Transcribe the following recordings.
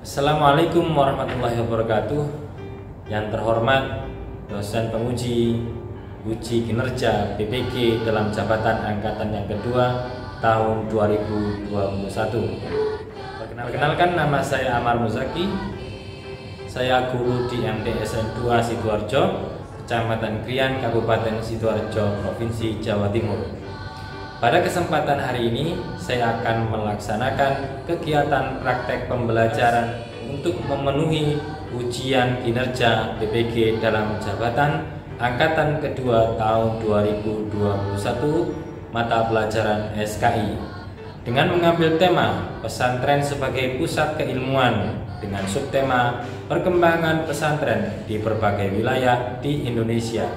Assalamualaikum warahmatullahi wabarakatuh. Yang terhormat dosen penguji uji kinerja BPG dalam jabatan angkatan yang kedua tahun 2021. Perkenalkan, nama saya Amar Muzaki. Saya guru di MTSN 2 Sidoarjo, Kecamatan Krian, Kabupaten Sidoarjo, Provinsi Jawa Timur. Pada kesempatan hari ini, saya akan melaksanakan kegiatan praktek pembelajaran untuk memenuhi ujian kinerja BPG dalam jabatan angkatan kedua tahun 2021 mata pelajaran SKI dengan mengambil tema pesantren sebagai pusat keilmuan dengan subtema perkembangan pesantren di berbagai wilayah di Indonesia.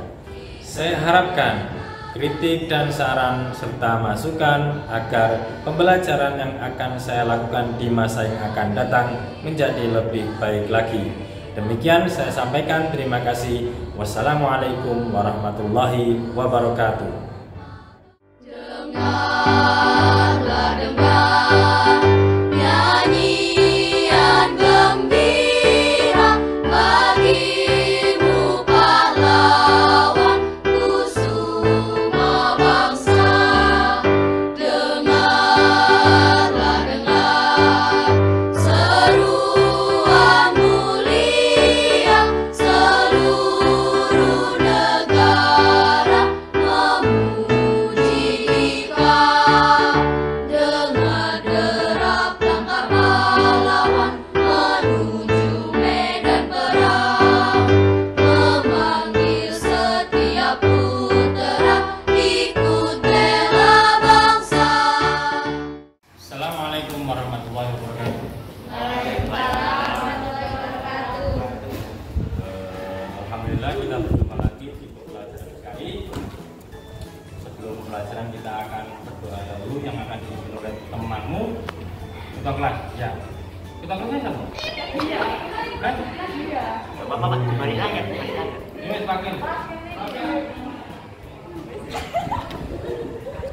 Saya harapkan kritik dan saran serta masukan agar pembelajaran yang akan saya lakukan di masa yang akan datang menjadi lebih baik lagi. Demikian saya sampaikan, terima kasih. Wassalamualaikum warahmatullahi wabarakatuh. Dengarlah, dengar nyanyian gembira bagimu pahlawan kusuma bangsa. Dengarlah, dengar seruan mulia seluruh negara memuji Ikau. Dengar derap langkah pahlawan menuju medan perang, memanggil setiap putera ikut bela bangsa. Assalamualaikum warahmatullahi wabarakatuh. Alhamdulillah kita berjumpa lagi di pembelajaran SKI. Sebelum pembelajaran kita akan berdoa dahulu yang akan dipimpin oleh temanmu. Ketua kelas, ya. Ketua kelasnya siapa? Iya. Kan? Iya. Bapak, mari aja. Ini pakai.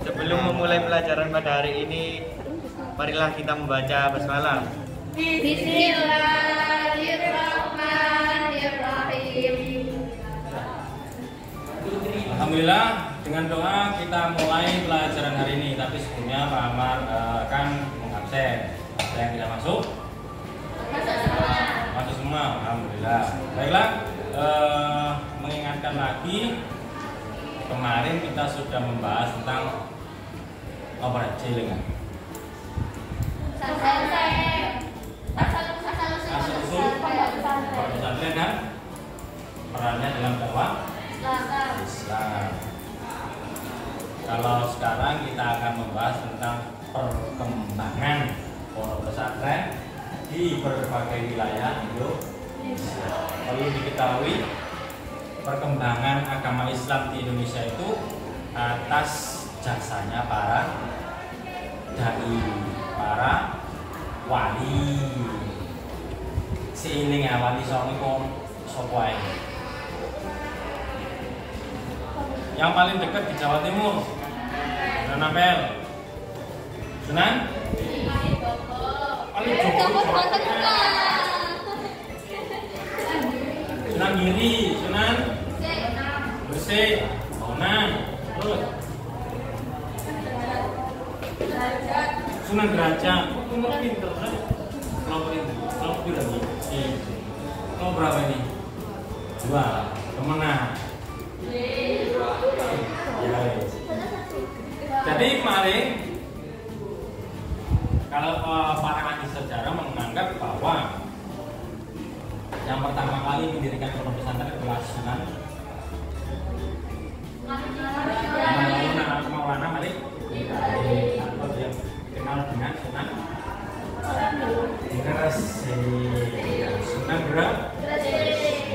Sebelum memulai pelajaran pada hari ini, marilah kita membaca basmalah. Bismillahirrahmanirrahim. Alhamdulillah, dengan doa kita mulai pelajaran hari ini. Tapi sebelumnya Pak Amar akan mengabsen. Ada yang tidak masuk? Masuk semua. Alhamdulillah. Baiklah, mengingatkan lagi, kemarin kita sudah membahas tentang operasi asal-usul pesantren dan perannya dalam dakwah Islam. Kalau sekarang kita akan membahas tentang perkembangan pondok pesantren di berbagai wilayah Indonesia. Perlu diketahui, perkembangan agama Islam di Indonesia itu atas jasanya para dai, para wali. Seiling wali songo sapa ae. Yang paling dekat di Jawa Timur, Sunan Ampel. Sunan? Paling Sunan Giri, Sunan Gresik, Bonang, terus Sunan Derajat. Umur pinter kan? Kalau lagi. Kamu berapa ini? 2. Kemana? Ya. Jadi kemarin kalau para ahli sejarah menganggap bahwa yang pertama kali mendirikan pondok pesantren adalah Sunan Maulana Malik atau dia dikenal dengan Sunan Gresik. Sunan Gresik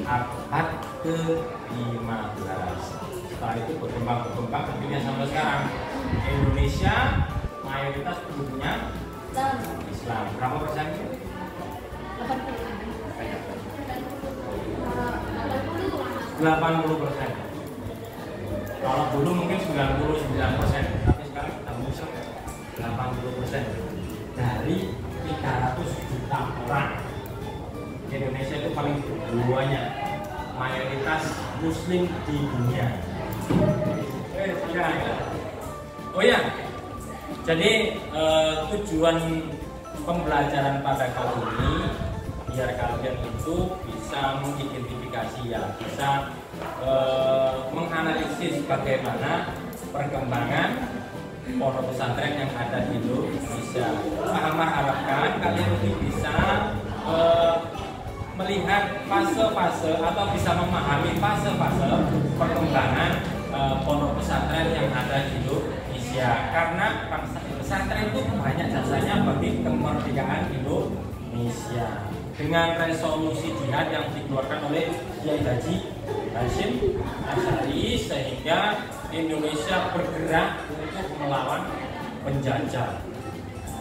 abad ke-15. Setelah itu berkembang tentunya sampai sekarang. Indonesia mayoritas penduduknya Islam. Berapa persen? 80%. Kalau dulu mungkin 99%, tapi sekarang kita musnah 80% dari 300 paling banyak, mayoritas Muslim di dunia. Oh ya, jadi tujuan pembelajaran pada kali ini biar kalian itu bisa mengidentifikasi ya, bisa menganalisis bagaimana perkembangan pondok pesantren yang ada di Indonesia. Amal harapkan kalian ini bisa melihat fase-fase atau bisa memahami fase-fase perkembangan pondok pesantren yang ada di Indonesia. Karena pesantren itu banyak jasanya bagi kemerdekaan Indonesia. Dengan resolusi jihad yang dikeluarkan oleh Kiai Haji Hasyim Asy'ari, sehingga Indonesia bergerak untuk melawan penjajah.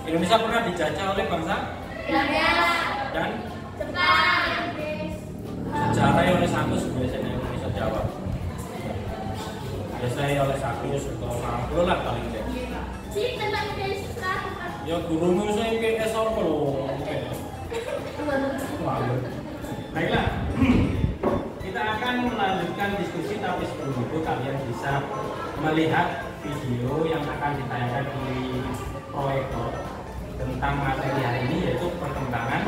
Indonesia pernah dijajah oleh bangsa dan Jepang. sejarah oleh Sakus biasanya Indonesia jawab. Biasanya oleh Sakus atau Sangkul lah paling tidak. Si tentang desa. Ya gurumu saya ke esor kalau. Baiklah, kita akan melanjutkan diskusi, tapi sebelum itu kalian bisa melihat video yang akan ditayangkan di proyektor tentang materi hari ini, yaitu perkembangan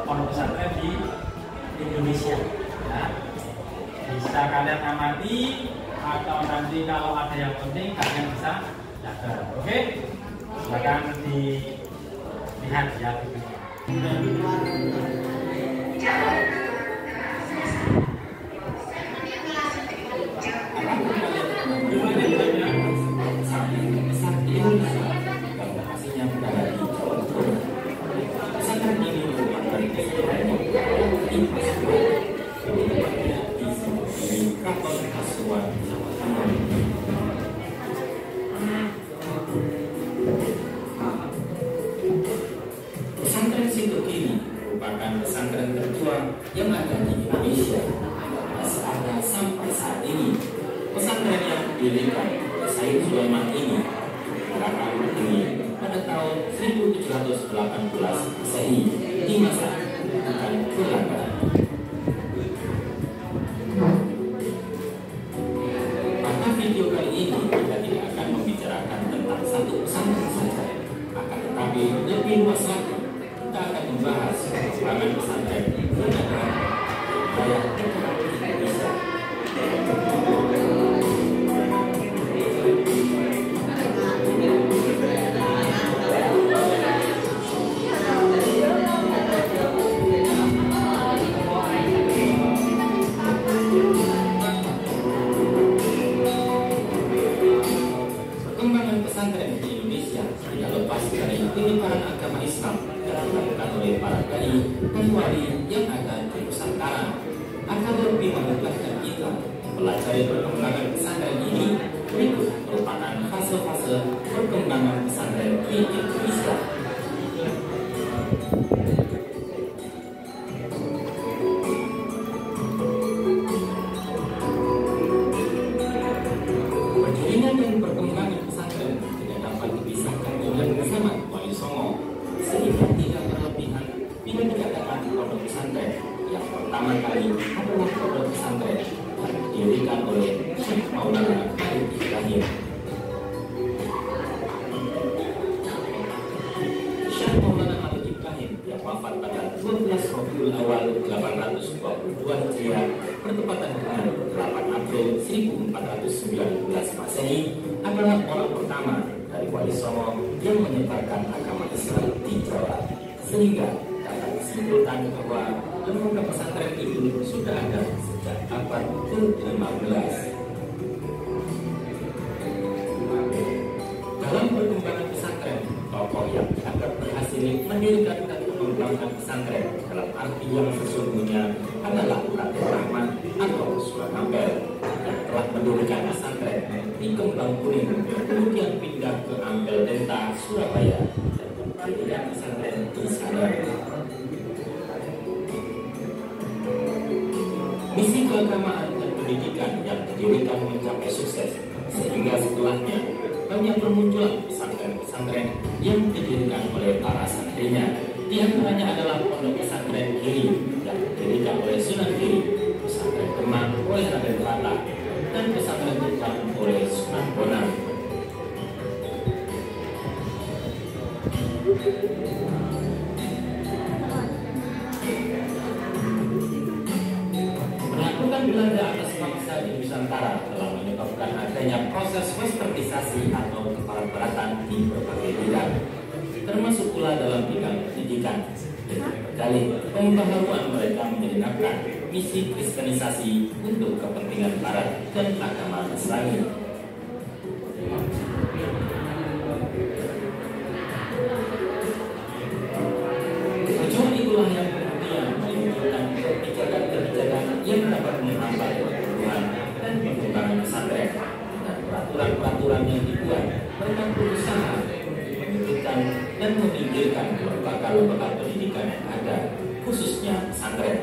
pondok pesantren di Indonesia. Ya. Bisa kalian amati atau nanti kalau ada yang penting kalian bisa catat. Oke? Silakan dilihat ya. Pesantren Situ Kini merupakan pesantren tertua yang ada di Indonesia dan masih ada sampai saat ini. Pesantren yang didirikan oleh Said Sulaiman ini digerakkan berdiri pada tahun 1718 Masehi di masa bukan Belanda. Pada video kali ini kita tidak akan membicarakan tentang satu pesantren saja, akan tetapi lebih luas lagi kita akan membahas perkembangan pesantren yang ada di wilayah Indonesia. Perkembangan pesantren di Indonesia tidak lepas dari penyebaran agama Islam yang dilakukan oleh para dai dan wali yang ada di Nusantara. Akan lebih memudahkan kita mempelajari perkembangan pesantren ini, berikut merupakan fase-fase perkembangan pesantren di Indonesia. Berdirinya dan perkembangan pesantren tidak dapat dipisahkan dengan zaman Wali Songo, sehingga tidak berlebihan bila dikatakan pondok pesantren yang pertama kali adalah pondok pesantren yang didirikan oleh Syekh Maulana Khalid Ibrahim. Syekh Maulana Khalid Ibrahim yang wafat pada 12 Rabiul Awal 822 Hijriah bertepatan dengan 8 April 1419 Masehi adalah orang pertama dari Wali Songo yang menyebarkan agama Islam di Jawa, sehingga dapat disimpulkan bahwa lembaga pesantren itu sudah ada sejak abad ke-15. Dalam perkembangan pesantren, tokoh yang dianggap berhasil mendirikan dan mengembangkan pesantren dalam arti yang sesungguhnya adalah Raden Rahmat atau Sunan Ampel yang telah mendirikan pesantren di Kembang Kuning, kemudian pindah ke Ampel Denta, Surabaya, dan mendirikan pesantren di sana. Misi keagamaan dan pendidikan yang didirikan mencapai sukses, sehingga setelahnya banyak bermunculan pesantren-pesantren yang didirikan oleh para santrinya. Di antaranya adalah Pondok Pesantren Giri yang didirikan oleh Sunan Giri, Pesantren Demak oleh Raden Fatah, dan Pesantren Tuban oleh Sunan Bonang. Penaklukan Belanda atas bangsa di Nusantara telah menyebabkan adanya proses westernisasi atau kebarat-baratan di berbagai bidang, termasuk pula dalam bidang pendidikan. Berdalih pembaharuan mereka menyelinapkan misi kristenisasi untuk kepentingan Barat dan agama Nasrani. Tujuan itulah yang kemudian memunculkan kebijakan-kebijakan yang dapat menghambat pertumbuhan dan perkembangan pesantren, dan peraturan-peraturan yang dibuat mereka berusaha menyudutkan dan meminggirkan berbagai lembaga pendidikan yang ada, khususnya pesantren.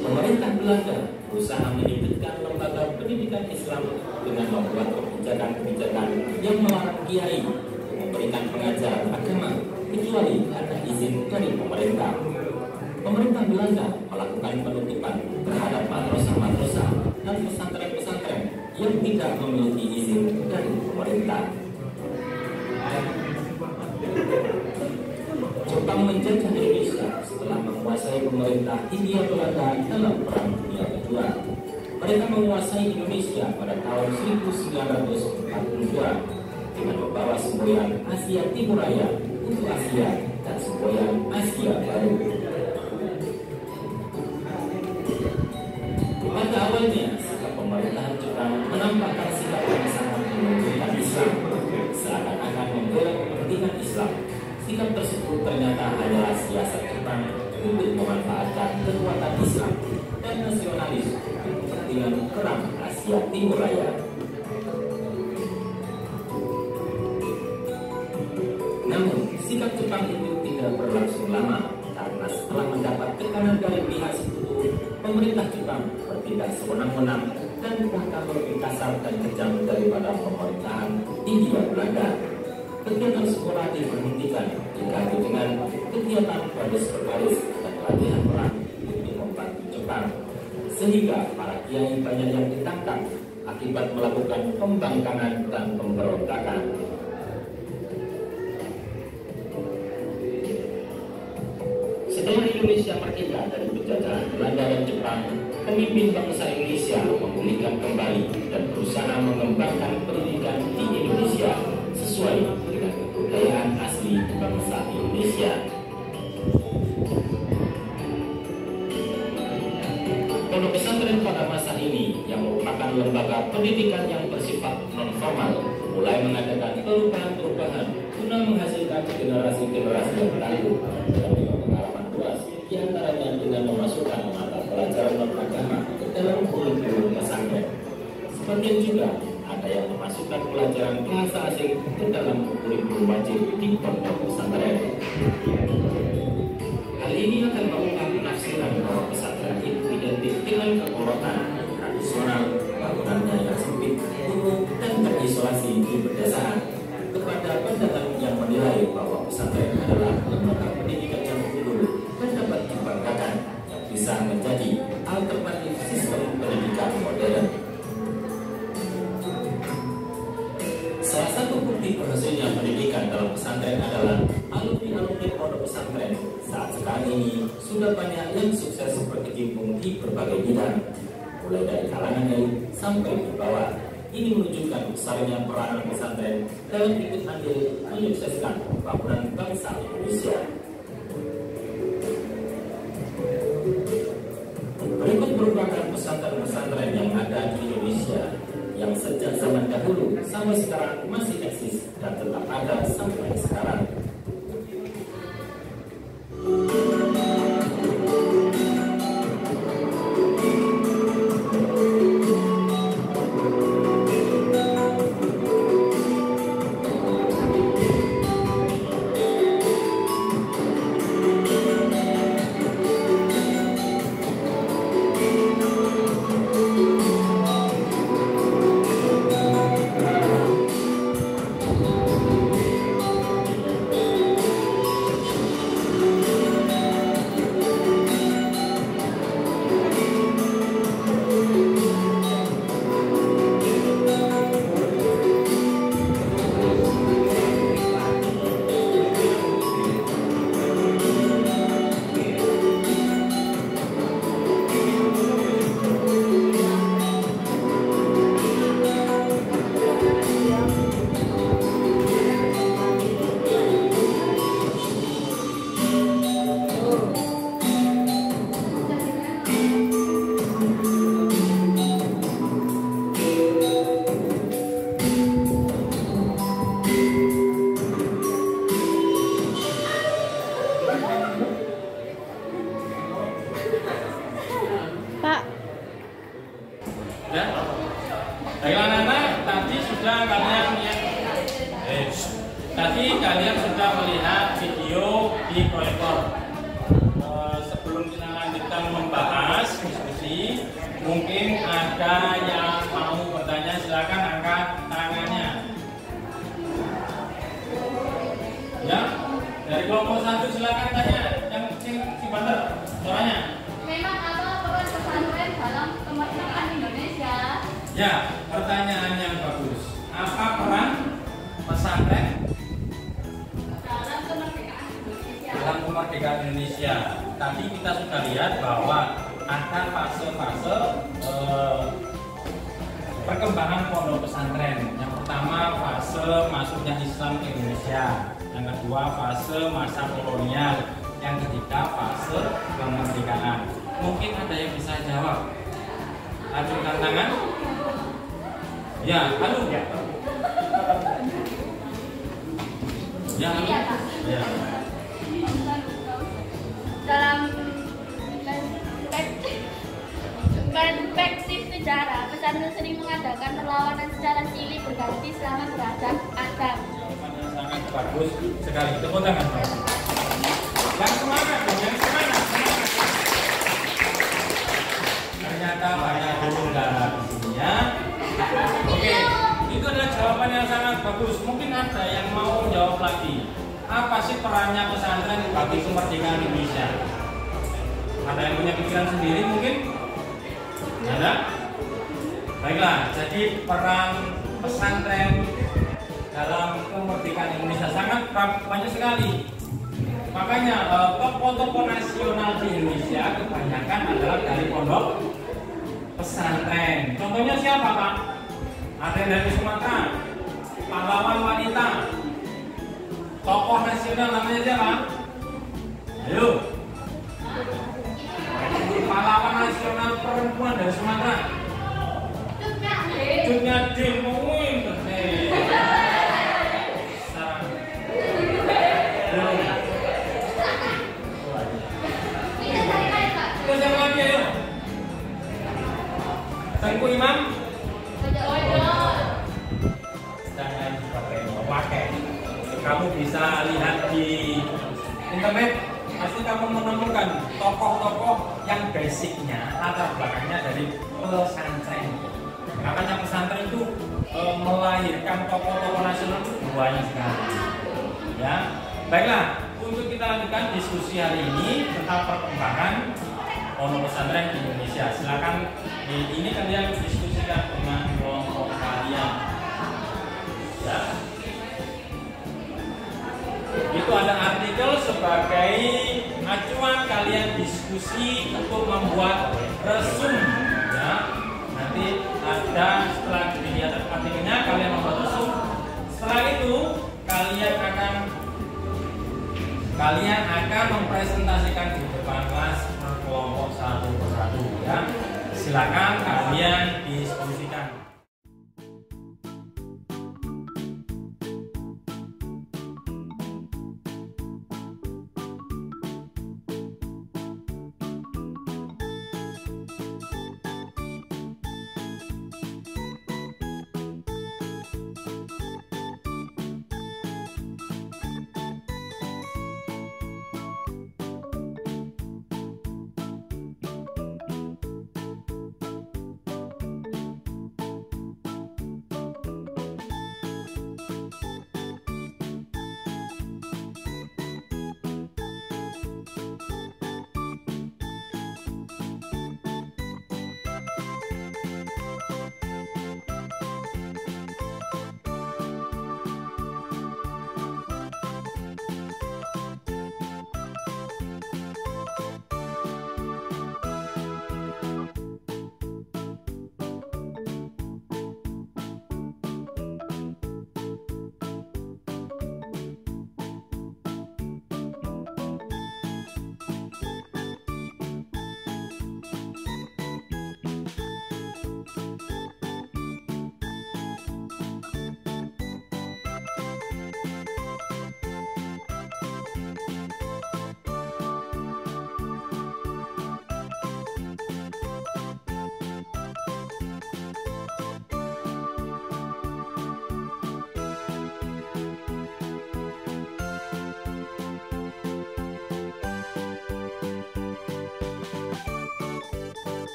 Pemerintah Belanda berusaha menyudutkan lembaga pendidikan Islam dengan membuat kebijakan-kebijakan yang melarang kiai memberikan pengajaran agama kecuali ada izin dari pemerintah. Pemerintah Belanda melakukan penutupan terhadap madrasah-madrasah dan pesantren-pesantren yang tidak memiliki izin dari pemerintah. Jepang menjajah Indonesia setelah menguasai pemerintah Hindia Belanda dalam Perang Dunia Kedua. Mereka menguasai Indonesia pada tahun 1942 dengan membawa semboyan Asia Timur Raya untuk Asia dan semboyan Asia Baru. Pada awalnya, sikap pemerintahan Jepang menampakkan sikap yang sangat menunjukkan Islam, seakan-akan membela kepentingan Islam. Sikap tersebut ternyata adalah siasat Jepang untuk memanfaatkan kekuatan Islam dan nasionalis untuk kepentingan perang Asia Timur Raya. Namun, sikap Jepang itu tidak berlangsung lama karena setelah mendapat tekanan dari pihak sekutu, pemerintah Jepang bertindak sewenang-wenang dan bahkan lebih kasar dan kejam daripada pemerintahan Hindia Belanda. Kegiatan sekolah diberhentikan diganti dengan kegiatan baris berbaris dan latihan perang untuk membantu Jepang, sehingga para kiai banyak yang ditangkap akibat melakukan pembangkangan dan pemberontakan. Setelah Indonesia merdeka dari penjajahan Belanda dan Jepang, pemimpin bangsa Indonesia memulihkan kembali dan berusaha mengembangkan pendidikan di Indonesia sesuai dengan kebudayaan asli bangsa Indonesia. Pondok pesantren pada masa ini yang merupakan lembaga pendidikan yang bersifat non-formal mulai mengadakan perubahan-perubahan guna menghasilkan generasi-generasi yang tangguh dan dengan pengalaman luas, di antaranya dengan memasukkan mata pelajaran non-agama ke dalam kurikulum pesantren. Sebagian juga ada yang memasukkan pelajaran bahasa asing ke dalam kurikulum wajib di pondok pesantren. Hal ini akan mengungkap penafsiran bahwa pesantren itu identik dengan kekolotan tradisional, bangunannya yang sempit, kumuh, dan terisolasi di pedesaan, kepada pandangan yang menilai bahwa pesantren adalah lembaga pendidikan yang unggul dan dapat dibanggakan yang bisa menjadi alternatif sistem pendidikan modern. Salah satu bukti berhasilnya pendidikan dalam pesantren adalah alumni-alumni pondok pesantren saat sekarang ini sudah banyak yang sukses berkecimpung di berbagai bidang, mulai dari kalangan elit sampai di bawah. Ini menunjukkan besarnya peranan pesantren dalam ikut andil menyukseskan pembangunan bangsa Indonesia. Berikut merupakan pesantren-pesantren yang ada di Indonesia yang sejak zaman dahulu sampai sekarang masih eksis dan tetap ada sampai sekarang. Tadi kalian sudah melihat video di proyektor. Sebelum kita lanjutkan membahas diskusi, mungkin ada yang mau bertanya, silakan angkat tangannya. Ya, dari kelompok 1 silakan tanya. Yang si Banter, suaranya. Memang apa peran pesantren dalam kemerdekaan Indonesia? Ya, pertanyaan yang bagus. Apa peran pesantren Dalam kemerdekaan Indonesia. dalam kemerdekaan Indonesia? Tadi kita sudah lihat bahwa ada fase-fase perkembangan pondok pesantren. Yang pertama fase masuknya Islam ke Indonesia. Yang kedua fase masa kolonial. Yang ketiga fase kemerdekaan. Mungkin ada yang bisa jawab. Acungkan tangan. Ya, halo. Ya, halo. Iya, Pak. Ya. Dalam perspektif sejarah, pesantren sering mengadakan perlawanan secara silih berganti selama kerajaan Adam. Jawabannya sangat bagus sekali. Tepuk tangan. Yang semangat, yang semangat. Ternyata banyak guru darah di sini ya. Oke, itu adalah jawaban yang sangat bagus. Mungkin ada yang mau jawab lagi. Apa sih perannya pesantren bagi kemerdekaan Indonesia? Ada yang punya pikiran sendiri mungkin? Ada? Baiklah, jadi peran pesantren dalam kemerdekaan Indonesia sangat banyak sekali. Makanya tokoh-tokoh nasional di Indonesia kebanyakan adalah dari pondok pesantren. Contohnya siapa, Pak? Ada yang dari Sumatera, pahlawan wanita. Tokoh nasional namanya siapa? Ayo. Pahlawan nasional perempuan dari Sumatera. Cutnya Demoin. Terus yang lagi ayo. Tengku Imam. Jangan pakai. Kamu bisa lihat di internet, pasti kamu menemukan tokoh-tokoh yang basicnya latar belakangnya dari pesantren. Makanya pesantren itu melahirkan tokoh-tokoh nasional itu banyak sekali. Ya, baiklah. Untuk kita lanjutkan diskusi hari ini tentang perkembangan pondok pesantren di Indonesia. Silakan ini kalian diskusikan dengan kelompok kalian. Ya. Itu ada artikel sebagai acuan kalian diskusi untuk membuat resume. Ya. Nanti ada setelah dilihat artikelnya kalian membuat resume. Setelah itu kalian akan mempresentasikan di depan kelas kelompok satu persatu ya. Silakan kalian diskusikan.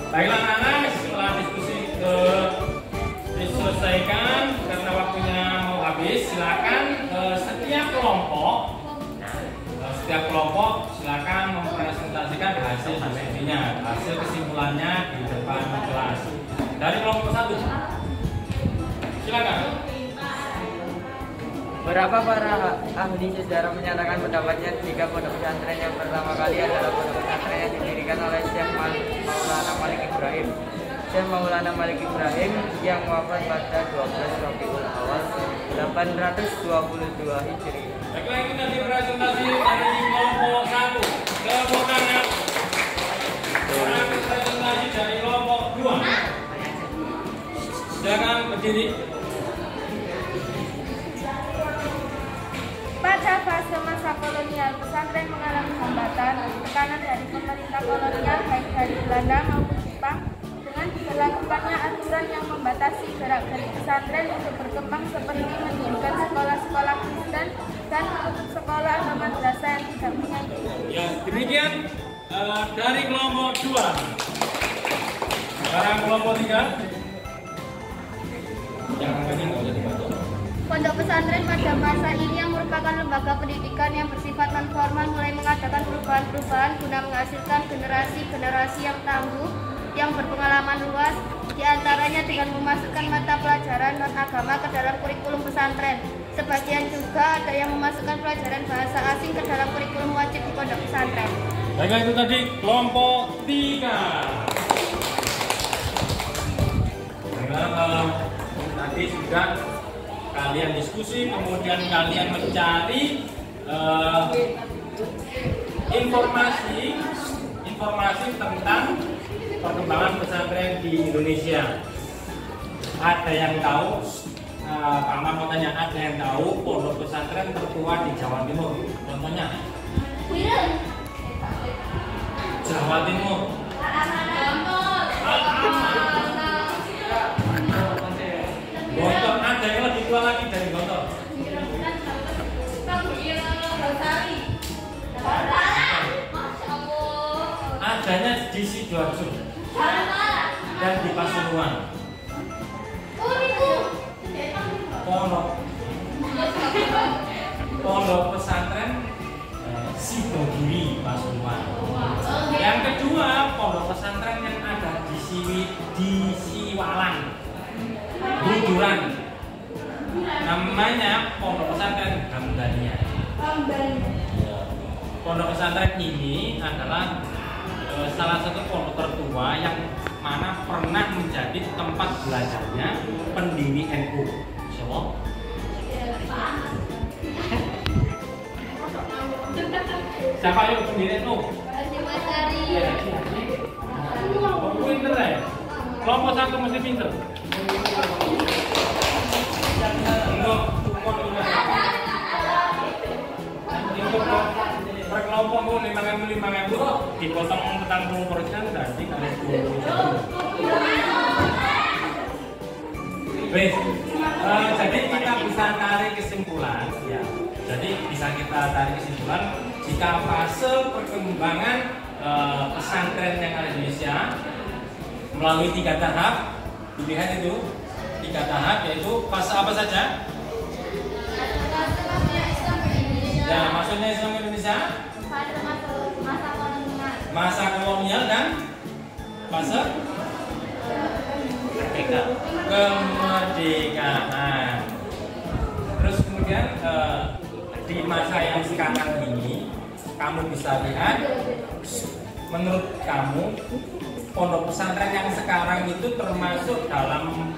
Baiklah anak-anak, setelah diskusi diselesaikan karena waktunya mau habis, silakan setiap kelompok silakan mempresentasikan hasil diskusinya, hasil kesimpulannya di depan kelas. Dari kelompok 1, silakan. Berapa para ahli sejarah menyatakan pendapatnya jika pondok pesantren yang pertama kali adalah pondok pesantren yang didirikan oleh Syekh Maulana Malik Ibrahim. Syekh Maulana Malik Ibrahim yang wafat pada 12 Rabiul Awal 822 Hijri. Baiklah, itu nanti presentasi dari kelompok 1. Kelompok kanan. Presentasi dari kelompok 2. Silakan berdiri. Pada fase masa kolonial, pesantren mengalami hambatan, tekanan dari pemerintah kolonial baik dari Belanda maupun Jepang, dengan diberlakukannya aturan yang membatasi gerak-gerik pesantren untuk berkembang seperti mendirikan sekolah-sekolah Kristen dan menutup sekolah atau madrasah yang tidak punya izin. Ya, demikian dari kelompok 2. Sekarang kelompok 3. Yang angkanya nggak usah dibaca. Pondok pesantren pada masa ini yang merupakan lembaga pendidikan yang bersifat non-formal mulai mengadakan perubahan-perubahan guna menghasilkan generasi-generasi yang tangguh, yang berpengalaman luas, diantaranya dengan memasukkan mata pelajaran non-agama ke dalam kurikulum pesantren. Sebagian juga ada yang memasukkan pelajaran bahasa asing ke dalam kurikulum wajib di pondok pesantren. Baiklah, itu tadi kelompok 3. Baiklah, tadi sudah kalian diskusi, kemudian kalian mencari informasi tentang perkembangan pesantren di Indonesia. Ada yang tahu? Pak Amar mau tanya, ada yang tahu pondok pesantren tertua di Jawa Timur? Contohnya? Jawa Timur. Gontor, ada yang lebih tua lagi dari Gontor. Adanya di Sidoarjo dan di Pasuruan. Pondok pesantren Sidogiri Pasuruan. Yang kedua, pondok pesantren yang ada di Siwalan, Buduran, namanya pondok pesantren Hamdania. Pondok pesantren ini adalah salah satu pondok tertua yang mana pernah menjadi tempat belajarnya pendiri NU. Siapa? Siapa yang pendiri NU? Pinter ya? Kelompok 1 mesti pinter. Untuk per kelompok 5.000 dipotong 40% berarti kalian 20. Jadi kita bisa tarik kesimpulan ya. Jadi bisa kita tarik kesimpulan jika fase perkembangan pesantren yang ada di Indonesia melalui 3 tahap, dilihat itu 3 tahap, yaitu fase apa saja? Ya, maksudnya Islam Indonesia? Masa kolonial dan fase kemerdekaan. Terus kemudian di masa yang sekarang ini, kamu bisa lihat, menurut kamu pondok pesantren yang sekarang itu termasuk dalam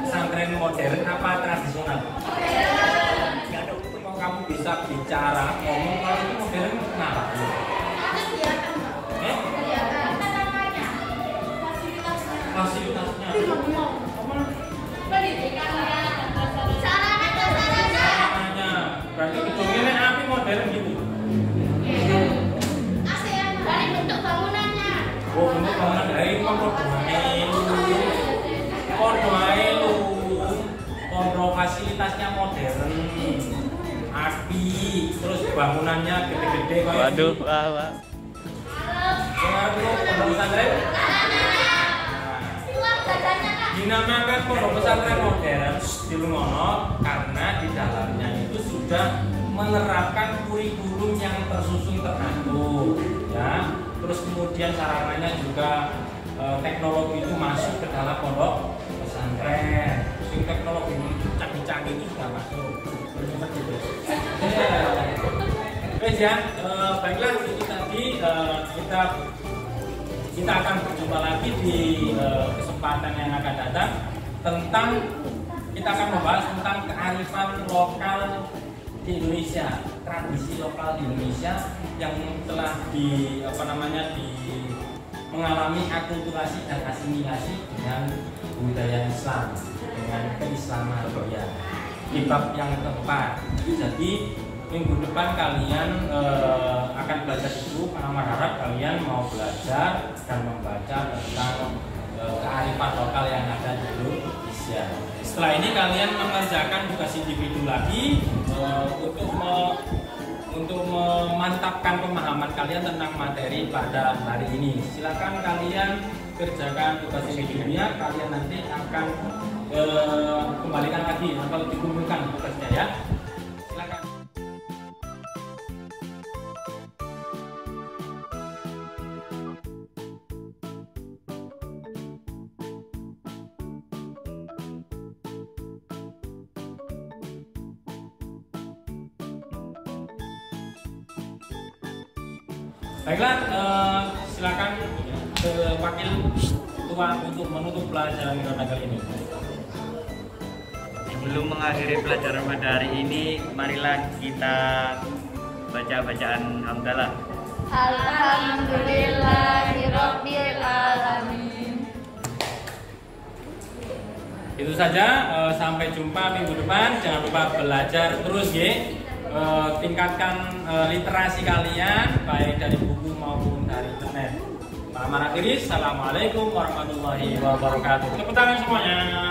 pesantren modern apa tradisional? Kalau kamu bisa bicara, ngomong kalau itu modern, kenapa? Fasilitasnya. Sarananya. Berarti gedungnya api modern gitu. Dari bentuk bangunannya. Oh, bentuk bangunan dari pondok fasilitasnya modern, api, terus bangunannya gede-gede. Waduh, wah. Pondok pesantren. Dinamakan pondok pesantren modern di Lungono karena di dalamnya itu sudah menerapkan kurikulum yang tersusun teratur, ya. Terus kemudian sarananya juga teknologi itu masuk ke dalam pondok pesantren. Teknologi canggih-canggih itu sudah masuk. Guys ya, baiklah itu tadi kita akan berjumpa lagi di kesempatan yang akan datang tentang kita akan membahas tentang kearifan lokal di Indonesia, tradisi lokal di Indonesia yang telah mengalami akulturasi dan asimilasi dengan budaya Islam, dengan keislaman ya. Di bab yang keempat. Jadi minggu depan kalian akan belajar itu. Kami harap kalian mau belajar dan membaca tentang kearifan lokal yang ada di Indonesia. Setelah ini kalian mengerjakan tugas individu lagi untuk memantapkan pemahaman kalian tentang materi pada hari ini. Silakan kalian kerjakan tugas individunya, kalian nanti akan kembalikan lagi atau dikumpulkan tugasnya ya. Silakan. Baiklah, silakan ke wakil tua untuk menutup pelajaran kita kali ini. Sebelum mengakhiri pelajaran pada hari ini, marilah kita baca bacaan hamdalah. Alhamdulillahirabbil alamin. Itu saja, sampai jumpa minggu depan. Jangan lupa belajar terus ya. Tingkatkan literasi kalian baik dari buku maupun dari internet. Assalamualaikum warahmatullahi wabarakatuh. Tepuk tangan semuanya.